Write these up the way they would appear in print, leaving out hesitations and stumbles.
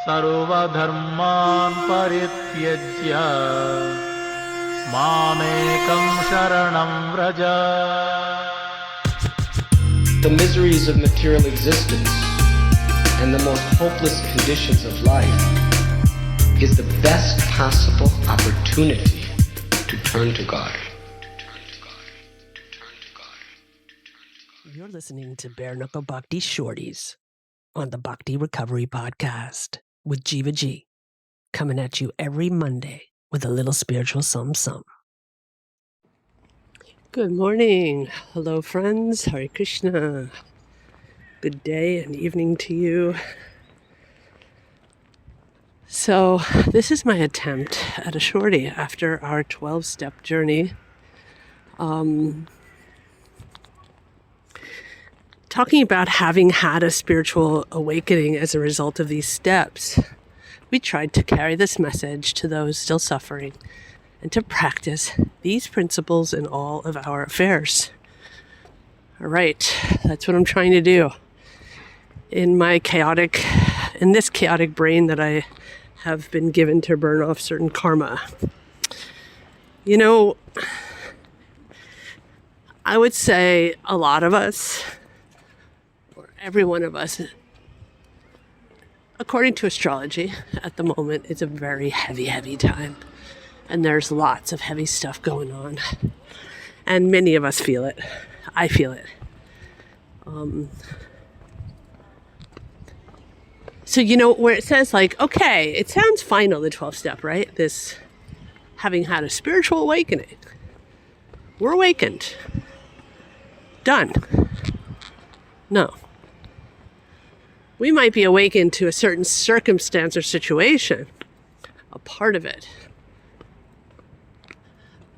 सर्वधर्मान् परित्यज्य मामेकं शरणं Vraj. The miseries of material existence and the most hopeless conditions of life is the best possible opportunity to turn to God. You're listening to Bare Knuckle Bhakti Shorties on the Bhakti Recovery Podcast with Jiva G, coming at you every Monday with a little spiritual something. Good morning. Hello, friends. Hare Krishna. Good day and evening to you. So this is my attempt at a shorty after our 12-step journey. Talking about having had a spiritual awakening as a result of these steps, we tried to carry this message to those still suffering and to practice these principles in all of our affairs. All right, that's what I'm trying to do. In this chaotic brain that I have been given to burn off certain karma. You know, I would say a lot of us, every one of us, according to astrology, at the moment, it's a very heavy time. And there's lots of heavy stuff going on. And many of us feel it. I feel it. So, you know, where it says like, okay, it sounds final, the 12th step, right? This having had a spiritual awakening. We're awakened. Done. No. We might be awakened to a certain circumstance or situation, a part of it.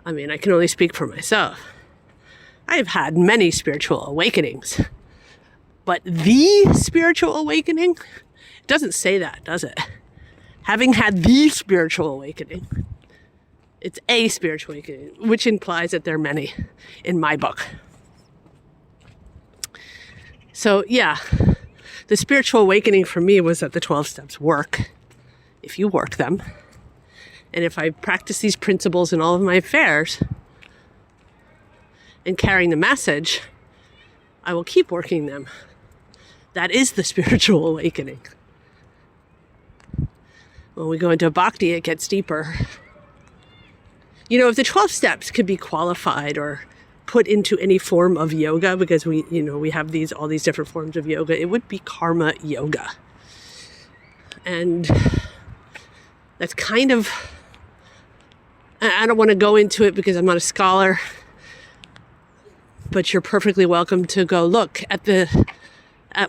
I mean, I can only speak for myself. I have had many spiritual awakenings, but the spiritual awakening doesn't say that, does it? Having had the spiritual awakening, it's a spiritual awakening, which implies that there are many in my book. So, yeah. The spiritual awakening for me was that the 12 steps work, if you work them. And if I practice these principles in all of my affairs and carrying the message, I will keep working them. That is the spiritual awakening. When we go into Bhakti, it gets deeper. You know, if the 12 steps could be qualified or put into any form of yoga, because we have all these different forms of yoga, it would be karma yoga. And that's kind of, I don't want to go into it because I'm not a scholar, but you're perfectly welcome to go look at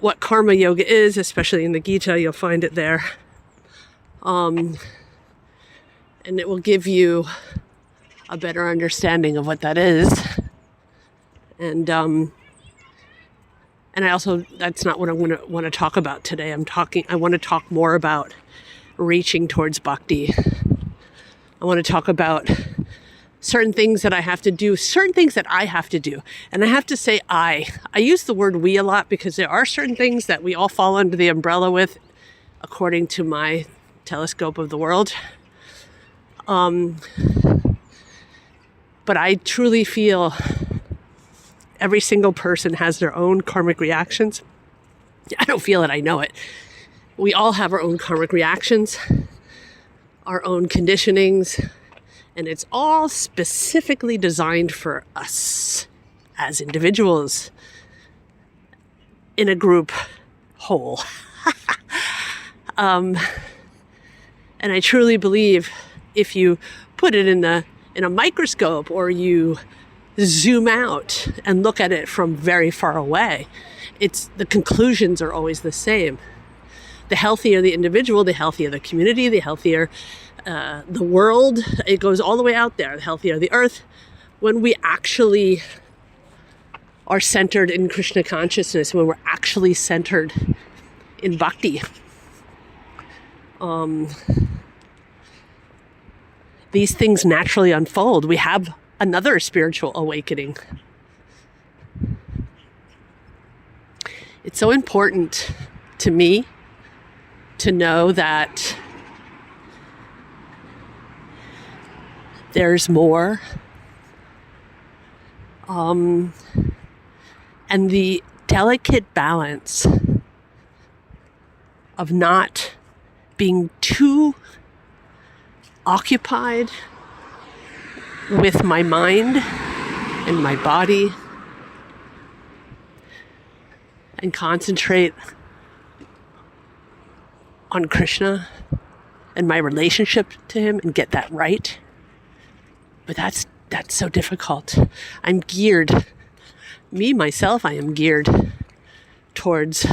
what karma yoga is, especially in the Gita, you'll find it there. And it will give you a better understanding of what that is. And I also, that's not what I'm going to want to talk about today. I want to talk more about reaching towards Bhakti. I want to talk about certain things that I have to do. And I have to say I use the word we a lot because there are certain things that we all fall under the umbrella with, according to my telescope of the world. But I truly feel every single person has their own karmic reactions. I don't feel it, I know it. We all have our own karmic reactions, our own conditionings, and it's all specifically designed for us as individuals in a group whole. And I truly believe if you put it in a microscope or you zoom out and look at it from very far away, the conclusions are always the same. The healthier the individual, the healthier the community, the healthier the world. It goes all the way out there. The healthier the earth. When we actually are centered in Krishna consciousness, when we're actually centered in Bhakti, these things naturally unfold. We have another spiritual awakening. It's so important to me to know that there's more. And the delicate balance of not being too occupied with my mind and my body and concentrate on Krishna and my relationship to him and get that right. But that's so difficult. I'm geared, myself, I am geared towards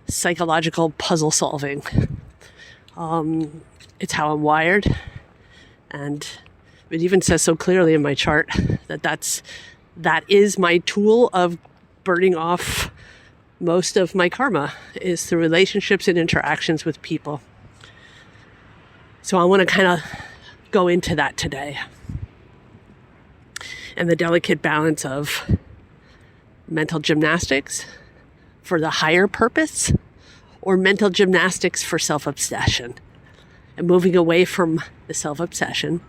psychological puzzle solving. It's how I'm wired. And it even says so clearly in my chart that is my tool of burning off most of my karma, is through relationships and interactions with people. So I want to kind of go into that today. And the delicate balance of mental gymnastics for the higher purpose or mental gymnastics for self-obsession, and moving away from the self-obsession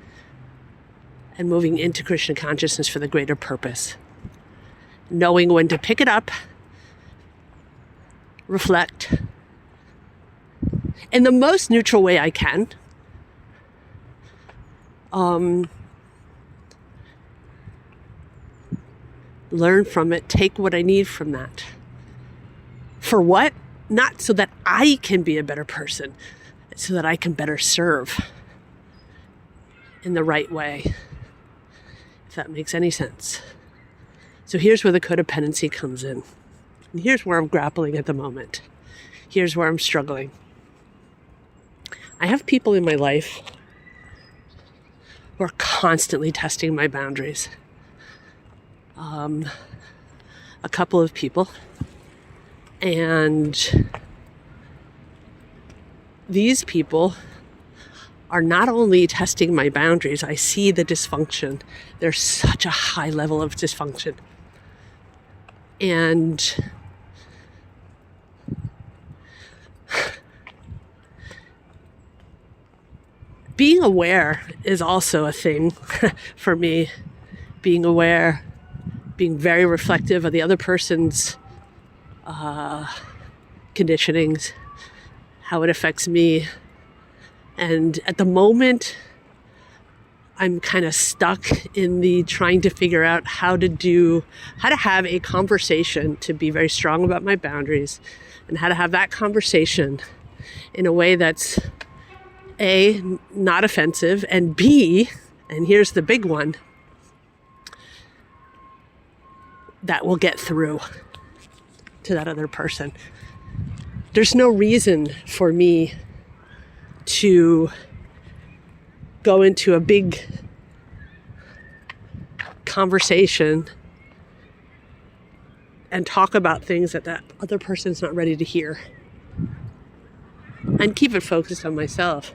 and moving into Krishna consciousness for the greater purpose. Knowing when to pick it up, reflect in the most neutral way I can. Learn from it, take what I need from that. For what? Not so that I can be a better person, so that I can better serve in the right way, if that makes any sense. So here's where the codependency comes in. And here's where I'm grappling at the moment. Here's where I'm struggling. I have people in my life who are constantly testing my boundaries. A couple of people. And these people are not only testing my boundaries, I see the dysfunction. There's such a high level of dysfunction. And being aware is also a thing for me. Being aware, being very reflective of the other person's conditionings, how it affects me. And at the moment, I'm kind of stuck in the trying to figure out how to have a conversation to be very strong about my boundaries, and how to have that conversation in a way that's A, not offensive, and B, and here's the big one, that will get through to that other person. There's no reason for me to go into a big conversation and talk about things that other person's not ready to hear, and keep it focused on myself.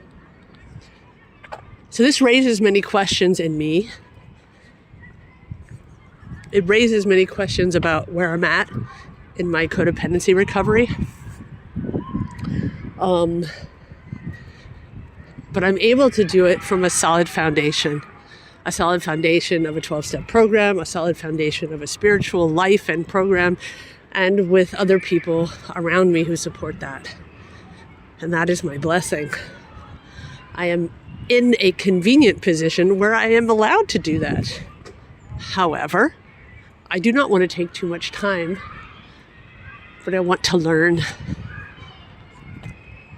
So this raises many questions in me. It raises many questions about where I'm at in my codependency recovery. But I'm able to do it from a solid foundation of a 12-step program, a solid foundation of a spiritual life and program, and with other people around me who support that. And that is my blessing. I am in a convenient position where I am allowed to do that. However, I do not want to take too much time, but I want to learn.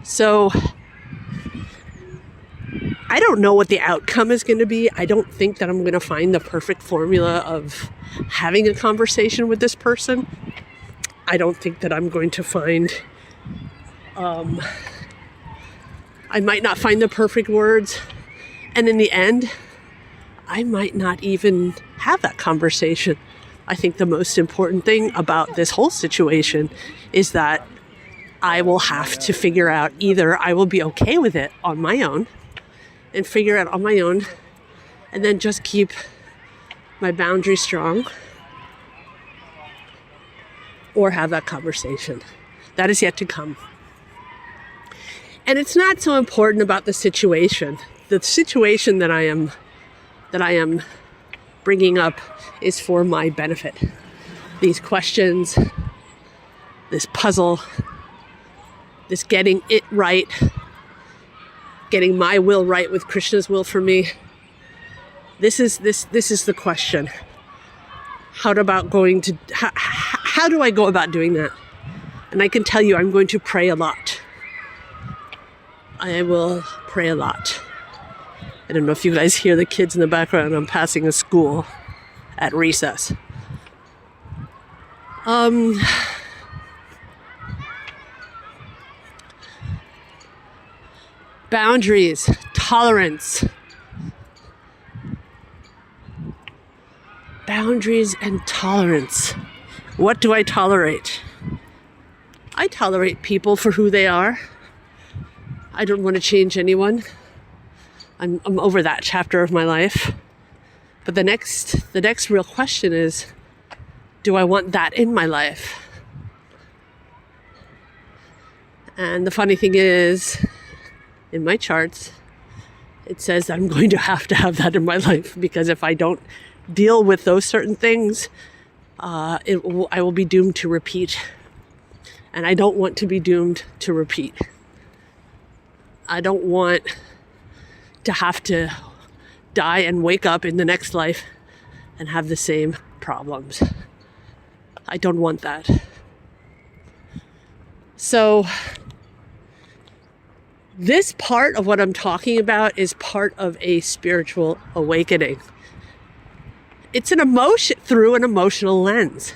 So I don't know what the outcome is going to be. I don't think that I'm going to find the perfect formula of having a conversation with this person. I don't think that I'm going to find, I might not find the perfect words. And in the end, I might not even have that conversation. I think the most important thing about this whole situation is that I will have to figure out, either I will be okay with it on my own and figure out on my own, and then just keep my boundaries strong, or have that conversation. That is yet to come. And it's not so important about the situation. The situation that I am bringing up is for my benefit. These questions, this puzzle, this getting it right, getting my will right with Krishna's will for me. This is the question. How do I go about doing that? And I can tell you, I'm going to pray a lot. I will pray a lot. I don't know if you guys hear the kids in the background. I'm passing a school at recess. Boundaries, tolerance. Boundaries and tolerance. What do I tolerate? I tolerate people for who they are. I don't want to change anyone. I'm over that chapter of my life. But the next real question is, do I want that in my life? And the funny thing is, in my charts, it says I'm going to have that in my life, because if I don't deal with those certain things, I will be doomed to repeat. And I don't want to be doomed to repeat. I don't want to have to die and wake up in the next life and have the same problems. I don't want that. So this part of what I'm talking about is part of a spiritual awakening. It's an emotion through an emotional lens.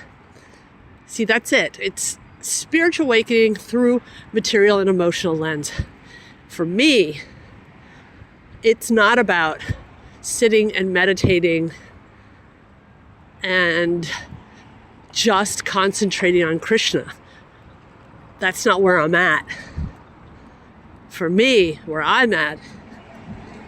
See, that's it. It's spiritual awakening through material and emotional lens. For me, it's not about sitting and meditating and just concentrating on Krishna. That's not where I'm at. For me, where I'm at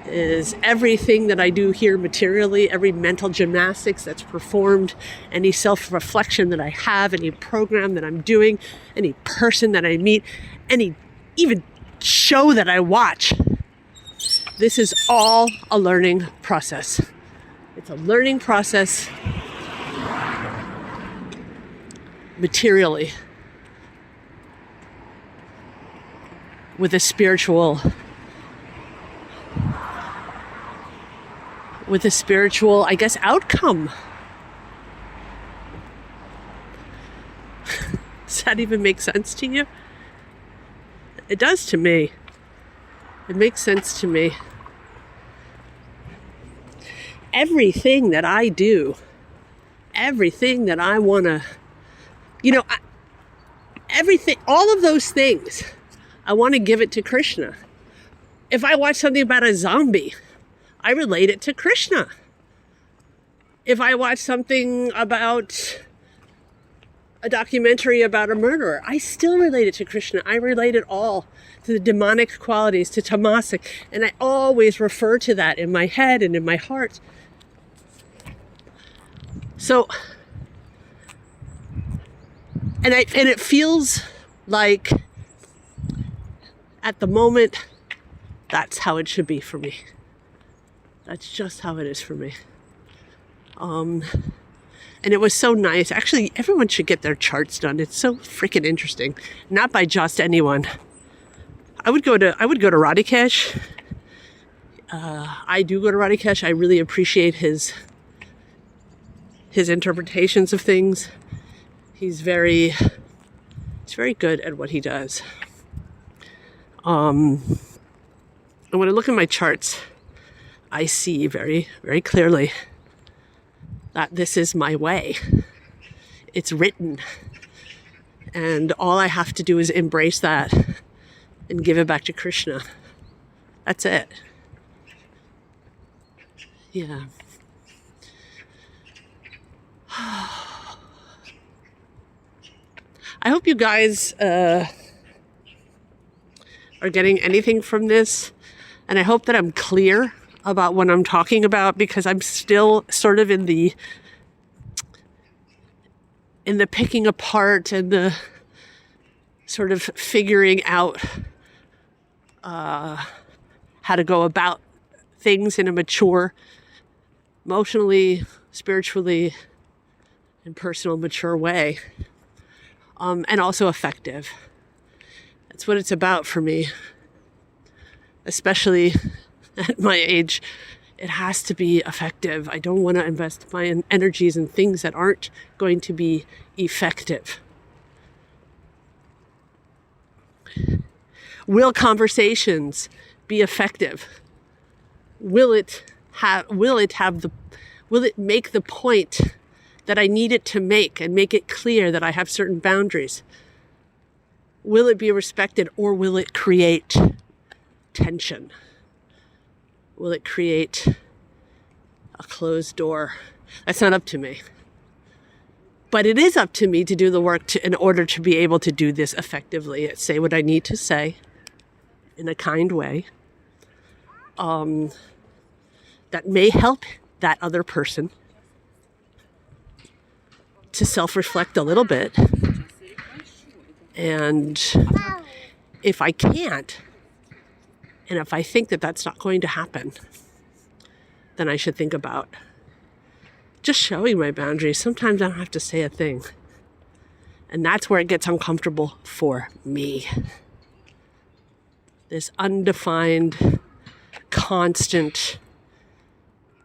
is everything that I do here materially, every mental gymnastics that's performed, any self-reflection that I have, any program that I'm doing, any person that I meet, any even show that I watch. This is all a learning process. It's a learning process materially with a spiritual, I guess, outcome. Does that even make sense to you? It does to me. It makes sense to me. Everything that I do, everything that I want to, everything, all of those things, I want to give it to Krishna. If I watch something about a zombie, I relate it to Krishna. If I watch something about a documentary about a murderer, I still relate it to Krishna. I relate it all to the demonic qualities, to tamasic, and I always refer to that in my head and in my heart. So, and it feels like at the moment, that's how it should be for me. That's just how it is for me. And it was so nice. Actually, everyone should get their charts done. It's so freaking interesting. Not by just anyone. I would go to Radhikesh. I do go to Radhikesh. I really appreciate his interpretations of things. He's very good at what he does. And when I look at my charts, I see very, very clearly that this is my way. It's written. And all I have to do is embrace that and give it back to Krishna. That's it. Yeah. I hope you guys are getting anything from this. And I hope that I'm clear about what I'm talking about, because I'm still sort of in the picking apart and the sort of figuring out how to go about things in a mature, emotionally, spiritually, and personal, mature way, and also effective. That's what it's about for me, especially at my age. It has to be effective. I don't want to invest my energies in things that aren't going to be effective. Will conversations be effective? Will it make the point that I need it to make and make it clear that I have certain boundaries? Will it be respected, or will it create tension? Will it create a closed door? That's not up to me. But it is up to me to do the work in order to be able to do this effectively. Say what I need to say in a kind way that may help that other person to self-reflect a little bit. And if I can't, and if I think that that's not going to happen, then I should think about just showing my boundaries. Sometimes I don't have to say a thing. And that's where it gets uncomfortable for me. This undefined, constant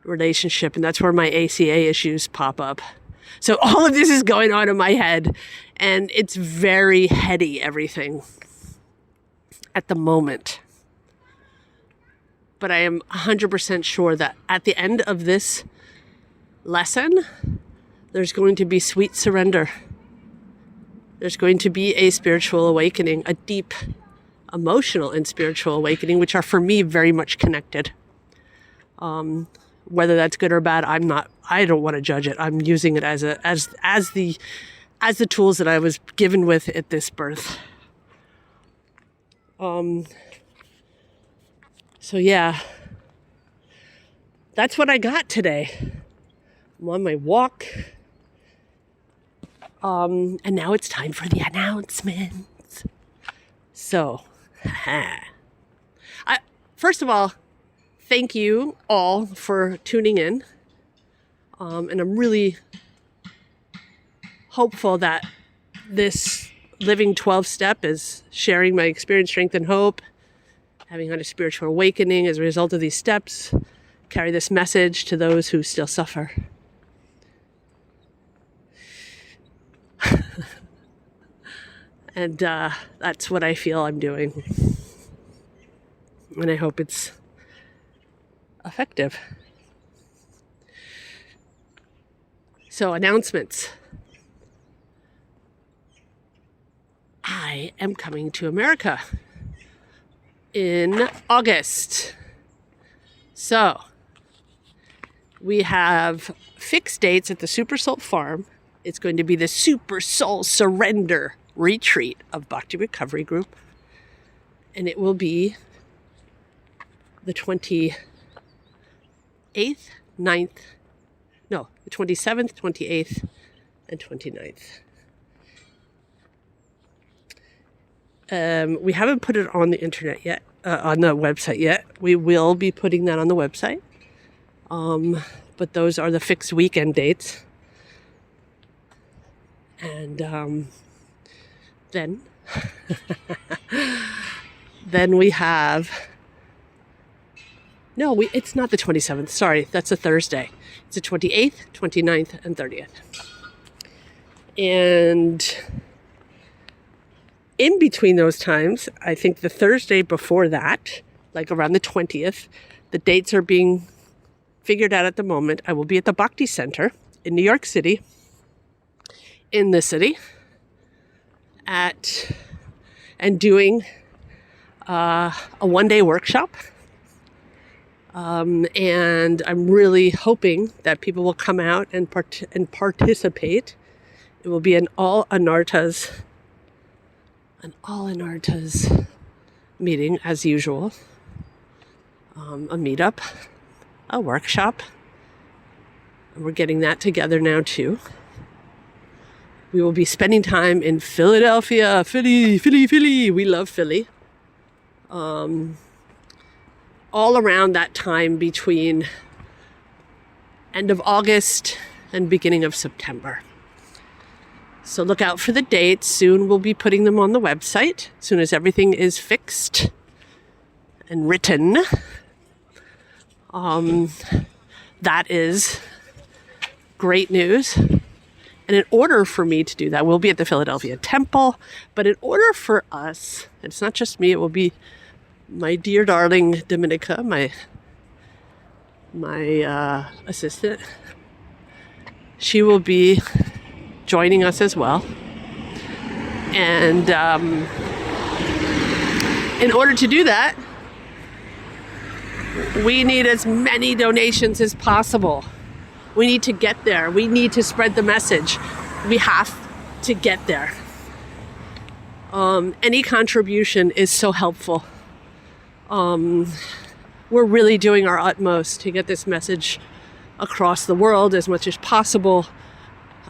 relationship. And that's where my ACA issues pop up. So all of this is going on in my head. And it's very heady, everything, at the moment. But I am 100% sure that at the end of this lesson, there's going to be sweet surrender. There's going to be a spiritual awakening, a deep emotional and spiritual awakening, which are for me very much connected. Whether that's good or bad, I don't want to judge it. I'm using it as the tools that I was given with at this birth. So yeah, that's what I got today. I'm on my walk. And now it's time for the announcements. So, first of all, thank you all for tuning in. And I'm really hopeful that this Living 12 step is sharing my experience, strength, and hope, having had a spiritual awakening as a result of these steps, carry this message to those who still suffer. And that's what I feel I'm doing. And I hope it's effective. So, announcements. I am coming to America in August. So, we have fixed dates at the Super Soul Farm. It's going to be the Super Soul Surrender Retreat of Bhakti Recovery Group. And it will be the 27th, 28th, and 29th. We haven't put it on the internet yet, on the website yet. We will be putting that on the website. But those are the fixed weekend dates. And then we have... No, it's not the 27th. Sorry, that's a Thursday. It's the 28th, 29th, and 30th. And in between those times, I think the Thursday before that, like around the 20th, the dates are being figured out at the moment. I will be at the Bhakti Center in New York City, in the city, and doing a one-day workshop. And I'm really hoping that people will come out and participate. It will be an all Anartas meeting as usual. A meetup, a workshop. And we're getting that together now too. We will be spending time in Philadelphia, Philly. We love Philly. all around that time between end of August and beginning of September. So look out for the dates. Soon we'll be putting them on the website as soon as everything is fixed and written. That is great news. And in order for me to do that, we'll be at the Philadelphia Temple. But in order for us, it's not just me, it will be my dear darling Dominica, my assistant. She will be joining us as well. And in order to do that, we need as many donations as possible. We need to get there. We need to spread the message. We have to get there. Any contribution is so helpful. We're really doing our utmost to get this message across the world as much as possible.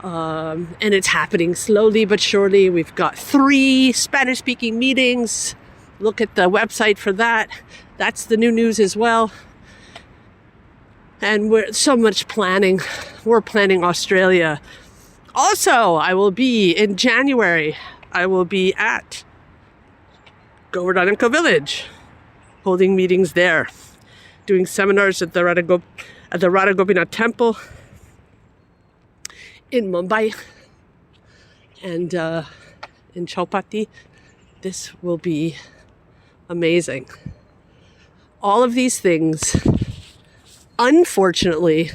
And it's happening slowly but surely. We've got 3 Spanish-speaking meetings. Look at the website for that. That's the new news as well. And we're so much planning. We're planning Australia. Also, I will be in January. I will be at Govardhan Village, holding meetings there, doing seminars at the Radha Gopinath Temple in Mumbai and in Chowpatty. This will be amazing. All of these things, unfortunately,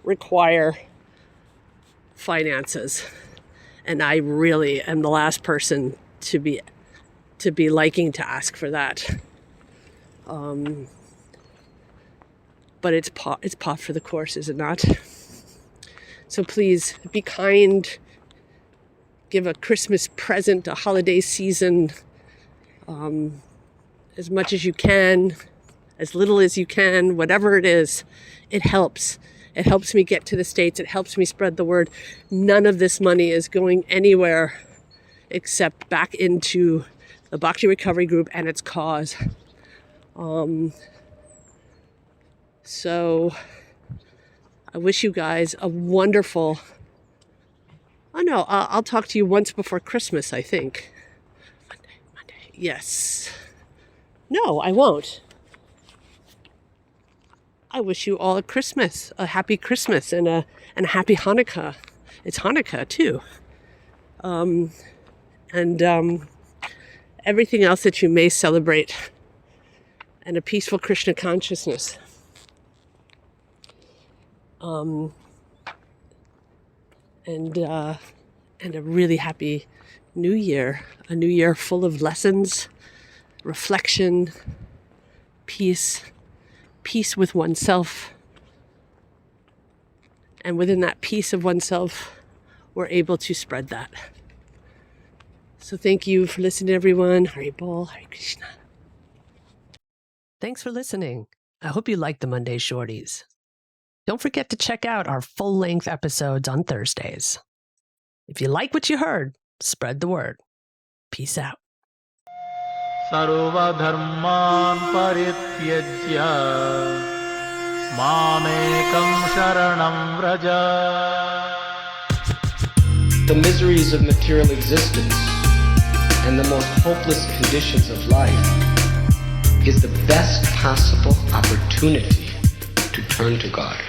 require finances. And I really am the last person to be liking to ask for that. But it's par for the course, is it not? So please be kind. Give a Christmas present, a holiday season, as much as you can, as little as you can, whatever it is, it helps. It helps me get to the States. It helps me spread the word. None of this money is going anywhere except back into the Bhakti Recovery Group and its cause. So I wish you guys a wonderful... Oh no, I'll talk to you once before Christmas, I think. Monday. Yes. No, I won't. I wish you all a happy Christmas and a happy Hanukkah. It's Hanukkah too. And everything else that you may celebrate, and a peaceful Krishna consciousness. And a really happy new year. A new year full of lessons, reflection, peace with oneself. And within that peace of oneself, we're able to spread that. So thank you for listening, everyone. Hari Bol, Hare Krishna. Thanks for listening. I hope you liked the Monday Shorties. Don't forget to check out our full-length episodes on Thursdays. If you like what you heard, spread the word. Peace out. सर्वधर्मान् परित्यज्य मामेकं शरणं Vraj. The miseries of material existence and the most hopeless conditions of life is the best possible opportunity to turn to God.